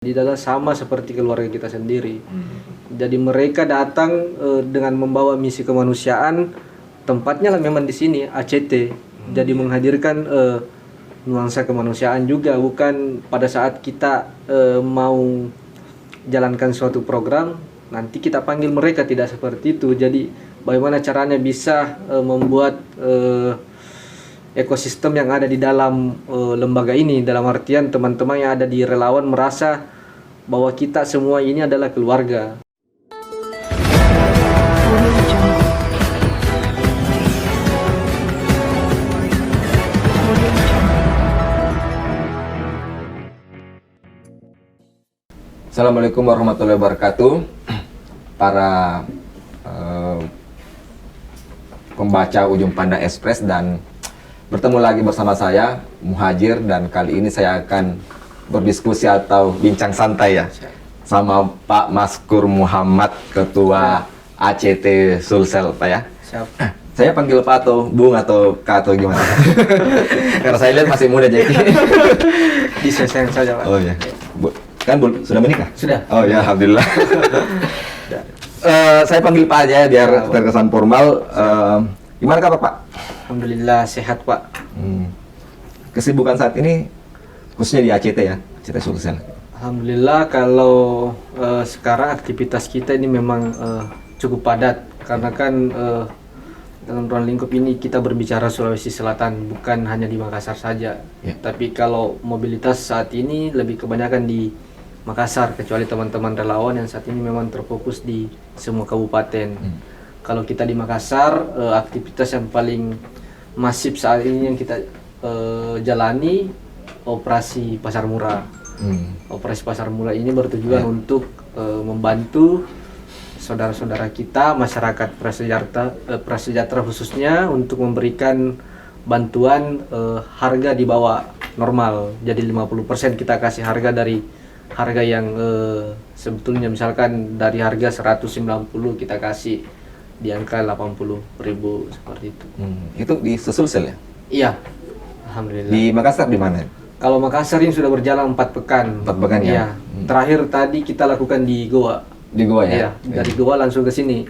Di dalam sama seperti keluarga kita sendiri. Jadi mereka datang dengan membawa misi kemanusiaan. Tempatnya lah memang di sini ACT. Jadi menghadirkan nuansa kemanusiaan juga, bukan pada saat kita mau jalankan suatu program nanti kita panggil mereka, tidak seperti itu. Jadi bagaimana caranya bisa membuat ekosistem yang ada di dalam lembaga ini, dalam artian teman-teman yang ada di relawan merasa bahwa kita semua ini adalah keluarga. Assalamualaikum warahmatullahi wabarakatuh. Para pembaca Ujung Pandang Express, dan bertemu lagi bersama saya Muhajir, dan kali ini saya akan berdiskusi atau bincang santai ya sama Pak Maskur Muhammad, Ketua ACT Sulsel, Pak ya. Siap. Saya panggil Pak atau Bung atau Kak atau gimana? Karena saya lihat masih muda jadi. Disesuaikan saja, Pak. Oh ya. Kan sudah menikah? Sudah. Oh ya, alhamdulillah. Saya panggil Pak aja biar terkesan formal. Gimana kabar Pak? Alhamdulillah sehat, Pak. Kesibukan saat ini khususnya di ACT ya, ACT Sulsel. Alhamdulillah kalau sekarang aktivitas kita ini memang cukup padat, karena kan dalam ruang lingkup ini kita berbicara Sulawesi Selatan, bukan hanya di Makassar saja. Ya. Tapi kalau mobilitas saat ini lebih kebanyakan di Makassar, kecuali teman-teman relawan yang saat ini memang terfokus di semua kabupaten. Kalau kita di Makassar, aktivitas yang paling masif saat ini yang kita jalani operasi pasar murah. Operasi pasar murah ini bertujuan untuk membantu saudara-saudara kita, masyarakat prasejahtera khususnya, untuk memberikan bantuan harga di bawah normal. Jadi 50% kita kasih harga dari harga yang sebetulnya misalkan dari harga 190 kita kasih di angka 80.000 seperti itu. Itu di Sulsel ya? Iya, alhamdulillah. Di Makassar di mana? Kalau Makassar ini sudah berjalan 4 pekan. 4 pekan ya? Iya. Terakhir tadi kita lakukan di Goa. Di Goa ya? Iya, dari Goa langsung ke sini.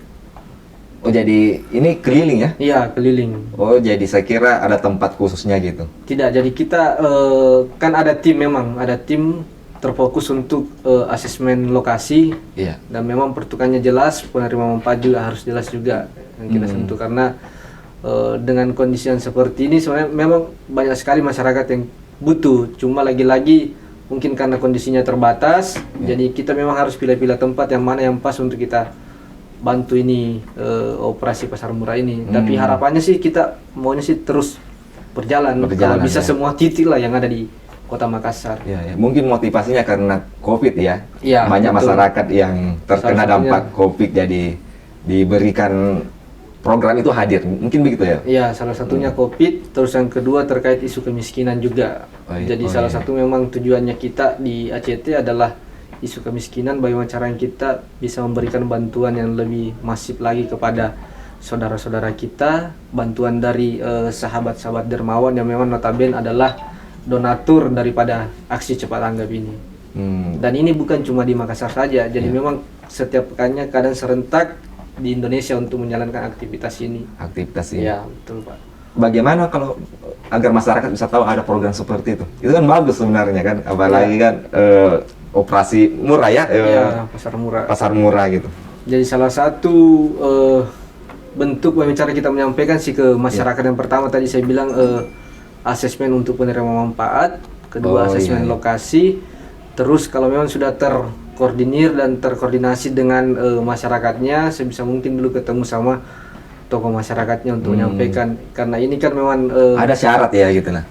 Oh jadi ini keliling ya? Iya, keliling. Oh jadi saya kira ada tempat khususnya gitu? Tidak, jadi kita kan ada tim, memang ada tim terfokus untuk asesmen lokasi. Iya. Dan memang pertukannya jelas, penerima manfaat juga harus jelas juga yang kita sentuh, karena dengan kondisi yang seperti ini sebenarnya memang banyak sekali masyarakat yang butuh, cuma lagi-lagi mungkin karena kondisinya terbatas, jadi kita memang harus pilih-pilih tempat yang mana yang pas untuk kita bantu ini operasi pasar murah ini. Tapi harapannya sih kita maunya sih terus berjalan kalau bisa ya. Semua titik lah yang ada di Kota Makassar. Ya. Mungkin motivasinya karena COVID ya. Ya, banyak betul. Masyarakat yang terkena dampak COVID, jadi diberikan program itu hadir. Mungkin begitu ya? Iya, salah satunya COVID, terus yang kedua terkait isu kemiskinan juga. Jadi salah satu memang tujuannya kita di ACT adalah isu kemiskinan, bagaimana cara kita bisa memberikan bantuan yang lebih masif lagi kepada saudara-saudara kita, bantuan dari sahabat-sahabat dermawan yang memang notabene adalah donatur daripada aksi cepat tanggap ini. Dan ini bukan cuma di Makassar saja, jadi memang setiap pekannya kadang serentak di Indonesia untuk menjalankan aktivitas ini. Aktivitas ini. Ya, betul Pak. Bagaimana kalau agar masyarakat bisa tahu ada program seperti itu? Itu kan bagus sebenarnya kan, apalagi kan operasi murah ya, pasar murah. Pasar murah gitu. Jadi salah satu bentuk bagaimana cara kita menyampaikan sih ke masyarakat, yang pertama tadi saya bilang asesmen untuk penerima manfaat, kedua asesmen lokasi, terus kalau memang sudah terkoordinir dan terkoordinasi dengan masyarakatnya, sebisa mungkin dulu ketemu sama tokoh masyarakatnya untuk menyampaikan, karena ini kan memang ada syarat ya gitu lah.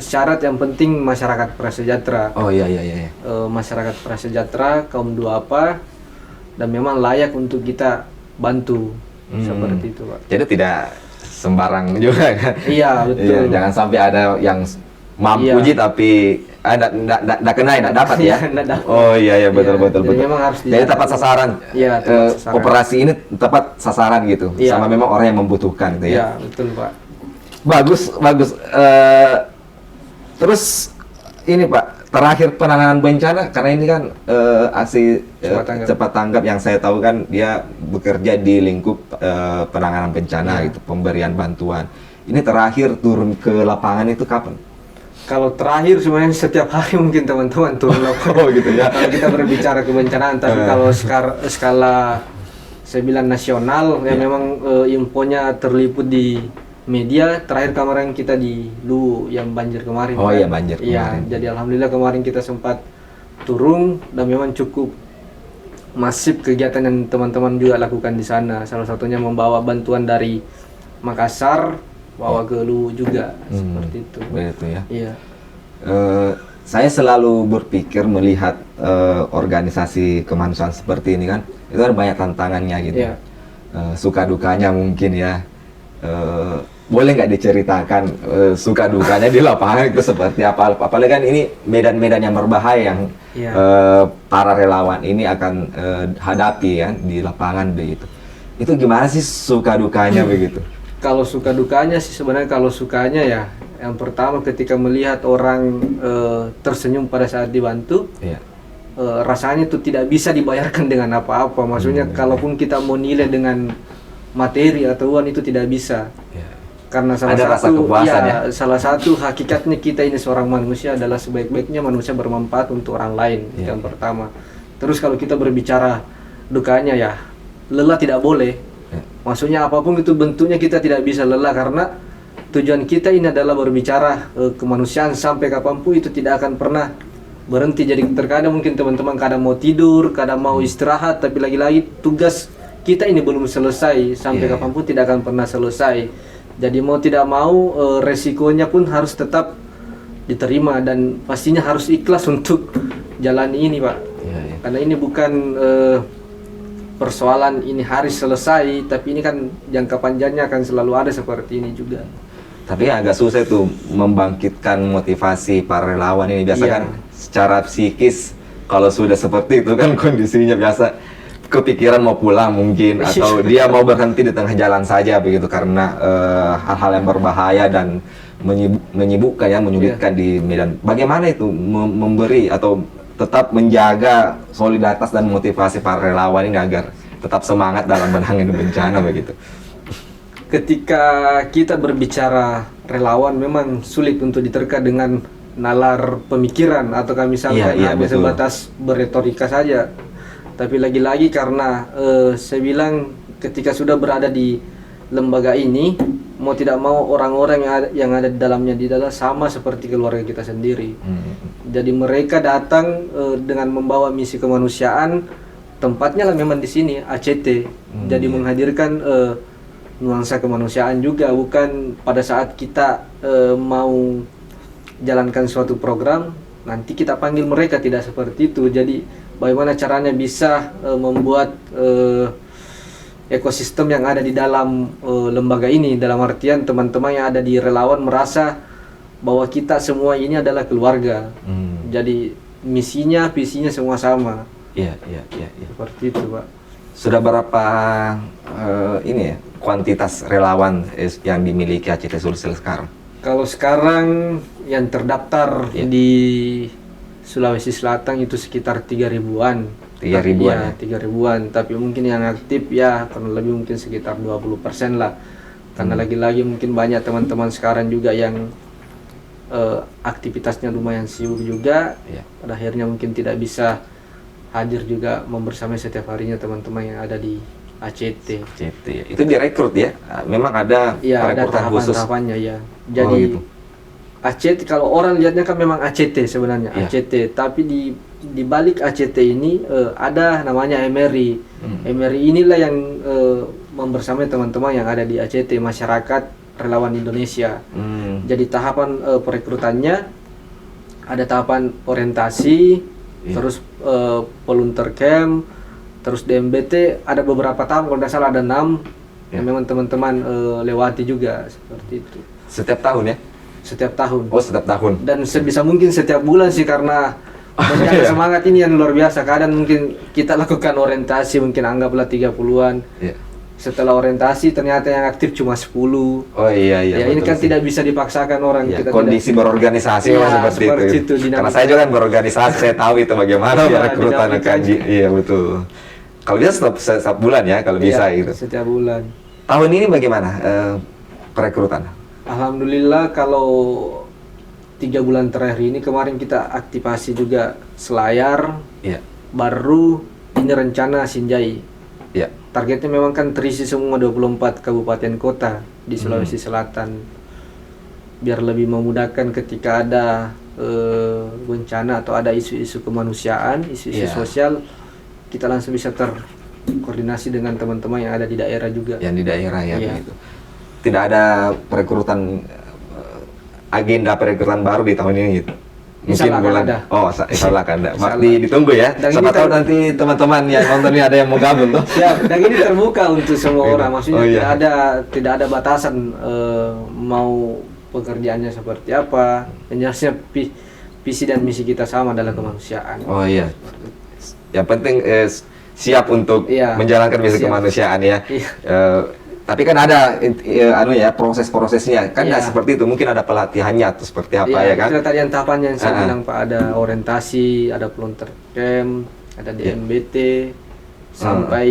Syarat yang penting masyarakat prasejahtera. Oh iya. Masyarakat prasejahtera kaum duafa dan memang layak untuk kita bantu, seperti itu Pak. Jadi tidak sembarang juga kan? Iya betul. Iya, jangan sampai ada yang mampu tapi enggak kena, enggak dapat ya. Oh iya betul. Jadi memang harus jadi tepat sasaran. Iya, tepat sasaran. Operasi ini tepat sasaran gitu. Iya. Sama memang orang yang membutuhkan gitu ya. Iya, betul Pak. Bagus. Terus ini Pak, terakhir penanganan bencana, karena ini kan aksi Cepat tanggap yang saya tahu kan dia bekerja di lingkup penanganan bencana gitu, pemberian bantuan. Ini terakhir turun ke lapangan itu kapan? Kalau terakhir sebenarnya setiap hari mungkin teman-teman turun lapangan. Oh gitu ya. Kalau kita berbicara kebencanaan, tapi kalau skala saya bilang nasional, ya memang infonya terliput di media. Terakhir kemarin kita di Luwu yang banjir kemarin. Oh iya, banjir Iya, kemarin. jadi alhamdulillah kemarin kita sempat turun dan memang cukup masif kegiatan yang teman-teman juga lakukan di sana. Salah satunya membawa bantuan dari Makassar, bawa ke Luwu juga, seperti itu. Begitu ya. Iya. Saya selalu berpikir melihat organisasi kemanusiaan seperti ini kan, itu ada banyak tantangannya gitu. Iya. Suka dukanya mungkin ya. Boleh nggak diceritakan suka dukanya di lapangan itu seperti apa? Apalagi kan ini medan-medan yang berbahaya yang Iya. para relawan ini akan hadapi ya di lapangan begitu. Itu gimana sih suka dukanya begitu? Kalau suka dukanya sih sebenarnya, kalau sukanya ya yang pertama ketika melihat orang tersenyum pada saat dibantu, Iya. rasanya itu tidak bisa dibayarkan dengan apa-apa. Maksudnya kalaupun kita mau nilai dengan materi atau uang itu tidak bisa. Iya. Karena salah Ada rasa satu kepuasan ya? salah satu hakikatnya kita ini seorang manusia adalah sebaik-baiknya manusia bermanfaat untuk orang lain. Itu Iya. yang pertama. Terus kalau kita berbicara dukanya ya, lelah tidak boleh. Iya. Maksudnya apapun itu bentuknya kita tidak bisa lelah, karena tujuan kita ini adalah berbicara kemanusiaan sampai kapanpun itu tidak akan pernah berhenti. Jadi terkadang mungkin teman-teman kadang mau tidur, kadang mau istirahat, tapi lagi-lagi tugas kita ini belum selesai sampai Iya, kapanpun tidak akan pernah selesai. Jadi mau tidak mau resikonya pun harus tetap diterima dan pastinya harus ikhlas untuk jalani ini, Pak. Iya, iya. Karena ini bukan persoalan ini hari selesai, tapi ini kan jangka panjangnya akan selalu ada seperti ini juga. Tapi agak susah tuh membangkitkan motivasi para relawan ini. Biasa Iya. kan secara psikis kalau sudah seperti itu kan kondisinya biasa kepikiran mau pulang mungkin, atau dia mau berhenti di tengah jalan saja begitu karena hal-hal yang berbahaya dan menyibukkan ya, menyulitkan di medan. Bagaimana itu memberi atau tetap menjaga solidaritas dan motivasi para relawan ini agar tetap semangat dalam menangani bencana begitu? Ketika kita berbicara relawan memang sulit untuk diterka dengan nalar pemikiran atau misalkan Iya, hanya betul. sebatas berretorika saja. Tapi lagi-lagi karena saya bilang ketika sudah berada di lembaga ini, mau tidak mau orang-orang yang ada di dalamnya sama seperti keluarga kita sendiri. Jadi mereka datang dengan membawa misi kemanusiaan, tempatnya lah memang di sini ACT. Jadi menghadirkan nuansa kemanusiaan juga, bukan pada saat kita mau jalankan suatu program nanti kita panggil mereka, tidak seperti itu. Jadi bagaimana caranya bisa membuat ekosistem yang ada di dalam lembaga ini, dalam artian teman-teman yang ada di relawan merasa bahwa kita semua ini adalah keluarga. Jadi misinya, visinya semua sama. Iya. Seperti itu, Pak. Sudah berapa ini ya kuantitas relawan yang dimiliki ACT Sulsel sekarang? Kalau sekarang yang terdaftar di Sulawesi Selatan itu sekitar 3.000-an. 3.000-an ya? 3.000-an, tapi mungkin yang aktif ya kurang lebih mungkin sekitar 20% lah. Karena lagi-lagi mungkin banyak teman-teman sekarang juga yang aktivitasnya lumayan sibuk juga. Iya. Pada akhirnya mungkin tidak bisa hadir juga membersamai setiap harinya teman-teman yang ada di ACT. ACT ya. Itu direkrut ya? Memang ada Iya, ada perekrutan khusus? tahapan-tahapannya ya. Jadi gitu. ACT kalau orang lihatnya kan memang ACT sebenarnya, Iya. ACT. Tapi di balik ACT ini ada namanya MRI. MRI inilah yang membersamai teman-teman yang ada di ACT, Masyarakat Relawan Indonesia. Jadi tahapan perekrutannya ada tahapan orientasi, terus volunteer camp, terus DMBT, ada beberapa tahap, kalau tidak salah ada 6 yang memang teman-teman lewati juga seperti itu. Setiap tahun ya? Setiap tahun. Oh, setiap tahun. Dan sebisa mungkin setiap bulan sih, karena menjaga semangat ini yang luar biasa. Kadang mungkin kita lakukan orientasi mungkin anggaplah 30-an. Iya. setelah orientasi ternyata yang aktif cuma 10. Oh iya iya. Ya ini betul kan sih. tidak bisa dipaksakan orang. Ya, Kita kondisi tidak, berorganisasi Iya, memang seperti seperti itu. itu, dinamika. Karena saya juga kan berorganisasi, saya tahu itu bagaimana Iya, merekrutan dinamikanya. kanji. Iya betul. Kalau bisa setiap bulan ya, kalau bisa Iya, gitu. setiap bulan. Tahun ini bagaimana perekrutan? Alhamdulillah kalau 3 bulan terakhir ini kemarin kita aktivasi juga Selayar, Iya. baru ini rencana Sinjai. Iya. Targetnya memang kan terisi semua 24 kabupaten kota di Sulawesi Selatan. Biar lebih memudahkan ketika ada bencana atau ada isu-isu kemanusiaan, isu-isu Iya. sosial, kita langsung bisa terkoordinasi dengan teman-teman yang ada di daerah juga. Yang di daerah ya Iya. begitu. Tidak ada perekrutan agenda perekrutan baru di tahun ini gitu. Insya Allah akan ada. Oh, insya Allah akan ada. Insya Allah. Ditunggu ya. Dan Siapa ini tahu nanti teman-teman yang nonton ini ada yang mau gabung tuh. Siap, dan ini terbuka untuk semua Gitu. orang. Maksudnya Oh, iya. tidak ada batasan mau pekerjaannya seperti apa. Dan jelasnya visi dan misi kita sama dalam kemanusiaan. Oh iya. Yang penting siap untuk Iya, menjalankan misi siap. kemanusiaan ya. Iya. Tapi kan ada proses-prosesnya kan nggak Iya. seperti itu, mungkin ada pelatihannya atau seperti apa Iya, ya kan? itu tadi yang tahapannya yang saya Ah. bilang Pak, ada orientasi, ada volunteer camp, ada Iya. DMBT, sampai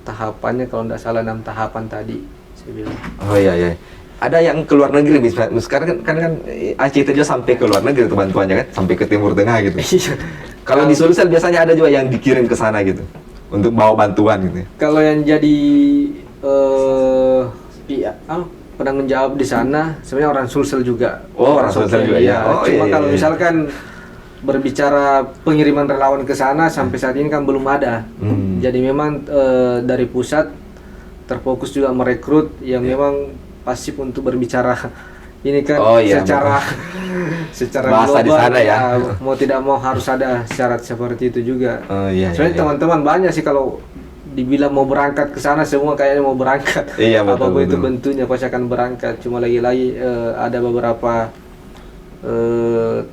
tahapannya kalau tidak salah 6 tahapan tadi saya bilang. Oh iya iya. Ada yang ke luar negeri misalnya. Sekarang kan ACT juga sampai ke luar negeri tuh bantuannya kan, sampai ke Timur Tengah gitu. Iya. Kalau di Sulsel biasanya ada juga yang dikirim ke sana gitu untuk bawa bantuan gitu. Kalau yang jadi penanggung jawab di sana sebenarnya orang Sulsel juga. Oh, orang Sulsel juga, ya. Oh, Cuma iya, kalau iya. misalkan berbicara pengiriman relawan ke sana sampai saat ini kan belum ada. Jadi memang dari pusat terfokus juga merekrut yang memang pasif untuk berbicara ini kan Oh, iya, secara bahasa di global, sana ya. mau tidak mau harus ada syarat seperti itu juga. Oh iya. Soalnya iya. teman-teman banyak sih kalau dibilang mau berangkat ke sana semua kayaknya mau berangkat. Iya, betul, Apapun itu betul. bentuknya pasti akan berangkat. Cuma lagi-lagi ada beberapa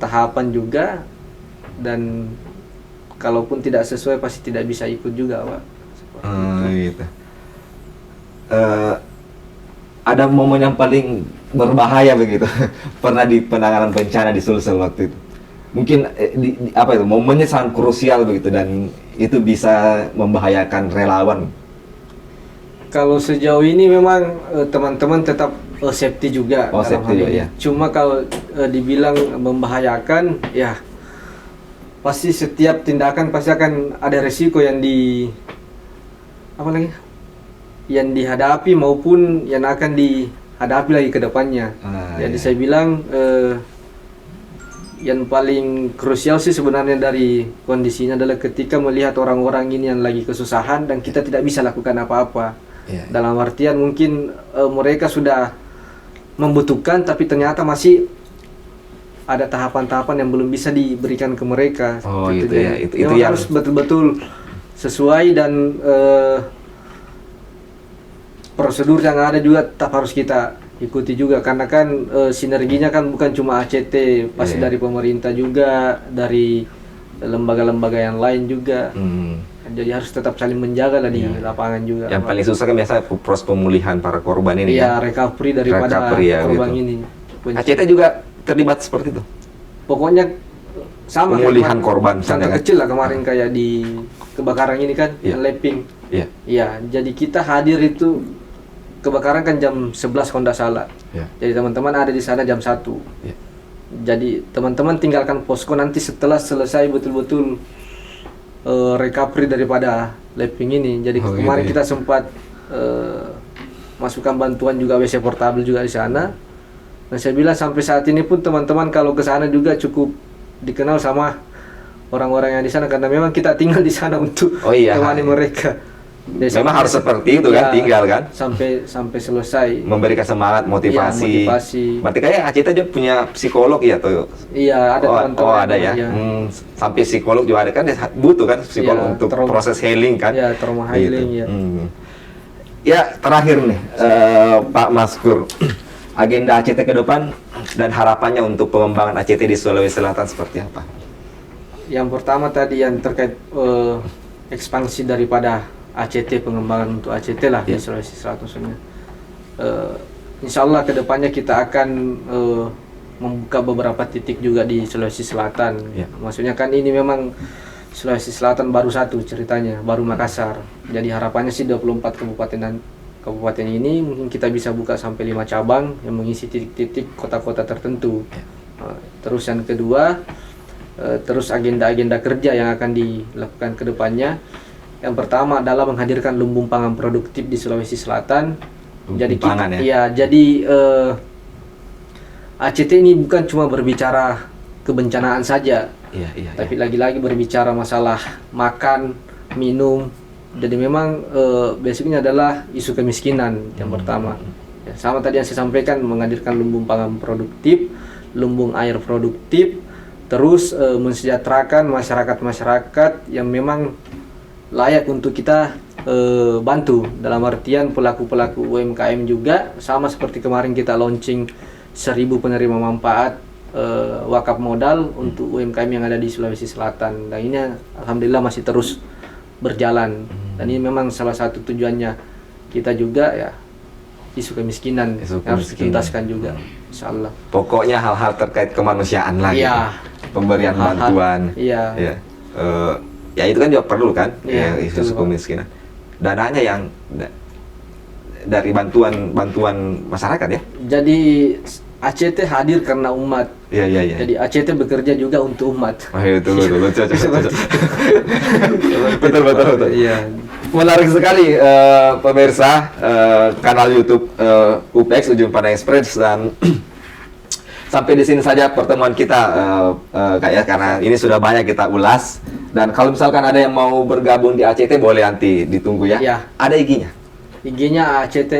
tahapan juga, dan kalaupun tidak sesuai pasti tidak bisa ikut juga, Pak. Seperti itu. Gitu. Ada momen yang paling berbahaya begitu pernah di penanganan bencana di Sulsel waktu itu. Mungkin apa itu momennya sangat krusial begitu dan itu bisa membahayakan relawan. Kalau sejauh ini memang teman-teman tetap safety juga. Oh, dalam safety hal juga, ini. ya. Cuma kalau dibilang membahayakan, ya pasti setiap tindakan pasti akan ada resiko yang yang dihadapi maupun yang akan dihadapi lagi ke depannya. Jadi Iya. saya bilang yang paling krusial sih sebenarnya dari kondisinya adalah ketika melihat orang-orang ini yang lagi kesusahan dan kita tidak bisa lakukan apa-apa. Iya. Dalam artian mungkin mereka sudah membutuhkan tapi ternyata masih ada tahapan-tahapan yang belum bisa diberikan ke mereka. Oh, Seperti itu ya. Itu Memang yang harus betul-betul sesuai dan prosedur yang ada juga tetap harus kita ikuti juga, karena kan sinerginya kan bukan cuma ACT, pasti Iya. dari pemerintah juga, dari lembaga-lembaga yang lain juga. Jadi harus tetap saling menjaga lah di Iya. lapangan juga. Yang Pak. paling susah kan biasa proses pemulihan para korban ini Iya, kan. recovery daripada Recovery, ya, korban gitu. ini. ACT juga terlibat seperti itu. Pokoknya sama kayak Pemulihan kemarin. korban misalnya Contoh kan. kecil lah kemarin kayak di kebakaran ini kan, Iya. Leping. Iya. Iya, jadi kita hadir itu kebakaran kan jam 11 kalau tidak salah. Iya. Jadi teman-teman ada di sana jam 1. Iya. Jadi teman-teman tinggalkan posko nanti setelah selesai betul-betul recovery daripada Leping ini. Jadi Oh, kemarin gitu ya. kita sempat masukkan bantuan juga WC portable juga di sana. Dan saya bilang sampai saat ini pun teman-teman kalau ke sana juga cukup dikenal sama orang-orang yang di sana karena memang kita tinggal di sana untuk Oh, iya. temani mereka. Jadi Memang harus seperti itu kan, ya, tinggal kan. sampai selesai. Memberikan semangat, motivasi. Iya, motivasi. Berarti kayak ACT juga punya psikolog ya tuh. Iya, ada teman-teman. Oh, ada ya. Iya. Sampai psikolog juga ada kan, butuh kan psikolog Iya, untuk trauma. proses healing kan. Iya, trauma healing, ya. Ya, terakhir nih Pak Maskur. Agenda ACT ke depan dan harapannya untuk pengembangan ACT di Sulawesi Selatan seperti apa? Yang pertama tadi yang terkait ekspansi daripada ACT, pengembangan untuk ACT lah di Sulawesi Selatan khususnya. Insya Allah kedepannya kita akan membuka beberapa titik juga di Sulawesi Selatan. Maksudnya kan ini memang Sulawesi Selatan baru satu ceritanya, baru Makassar. Jadi harapannya sih 24 kabupaten ini mungkin kita bisa buka sampai 5 cabang yang mengisi titik-titik kota-kota tertentu. Terus yang kedua, terus agenda-agenda kerja yang akan dilakukan ke depannya. Yang pertama adalah menghadirkan lumbung pangan produktif di Sulawesi Selatan. Jadi pangan, ACT ini bukan cuma berbicara kebencanaan saja, tapi lagi-lagi berbicara masalah makan, minum. Jadi memang basicnya adalah isu kemiskinan yang pertama. Ya, sama tadi yang saya sampaikan, menghadirkan lumbung pangan produktif, lumbung air produktif, terus mensejahterakan masyarakat-masyarakat yang memang layak untuk kita bantu, dalam artian pelaku-pelaku UMKM juga, sama seperti kemarin kita launching 1.000 penerima manfaat wakaf modal untuk UMKM yang ada di Sulawesi Selatan. Dan ini alhamdulillah masih terus berjalan, dan ini memang salah satu tujuannya kita juga, ya, isu kemiskinan harus dituntaskan juga, insya Allah. Pokoknya hal-hal terkait kemanusiaan lagi, pemberian bantuan, ya itu kan juga perlu kan, isu kemiskinan. Dananya yang dari bantuan masyarakat ya. Jadi ACT hadir karena umat. Iya. Jadi ACT bekerja juga untuk umat. Betul. Betul. Iya. Menarik sekali pemirsa kanal YouTube UPEX Ujung Pandang Express, dan sampai di sini saja pertemuan kita karena ini sudah banyak kita ulas. Dan kalau misalkan ada yang mau bergabung di ACT boleh nanti ditunggu ya. Iya. Ada IG-nya? IG-nya ACT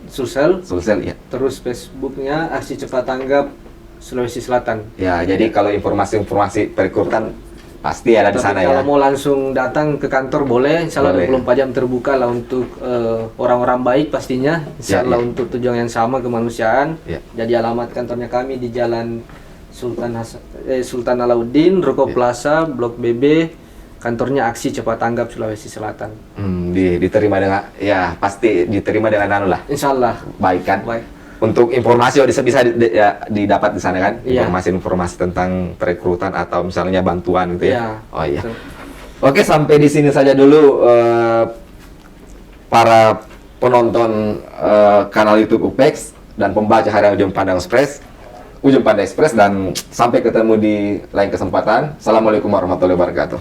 Sulsel. Ya. Terus Facebook-nya Aksi Cepat Tanggap Sulawesi Selatan. Ya, jadi kalau informasi perekrutan pasti ada di sana ya. Kalau mau langsung datang ke kantor boleh, insya Allah 24 jam terbuka lah untuk orang-orang baik pastinya. Insya Allah untuk tujuan yang sama, kemanusiaan. Jadi alamat kantornya kami di Jalan Sultan Alauddin, Ruko Plaza, Blok BB, kantornya Aksi Cepat Tanggap Sulawesi Selatan. Diterima dengan, ya pasti diterima dengan anu lah. Insya Allah. Baik kan? Baik. Untuk informasi bisa didapat di sana kan? Informasi-informasi tentang perekrutan atau misalnya bantuan gitu ya? Oh iya. Oke, sampai di sini saja dulu para penonton kanal YouTube UPEX dan pembaca harian Ujung Pandang Express, dan sampai ketemu di lain kesempatan. Assalamualaikum warahmatullahi wabarakatuh.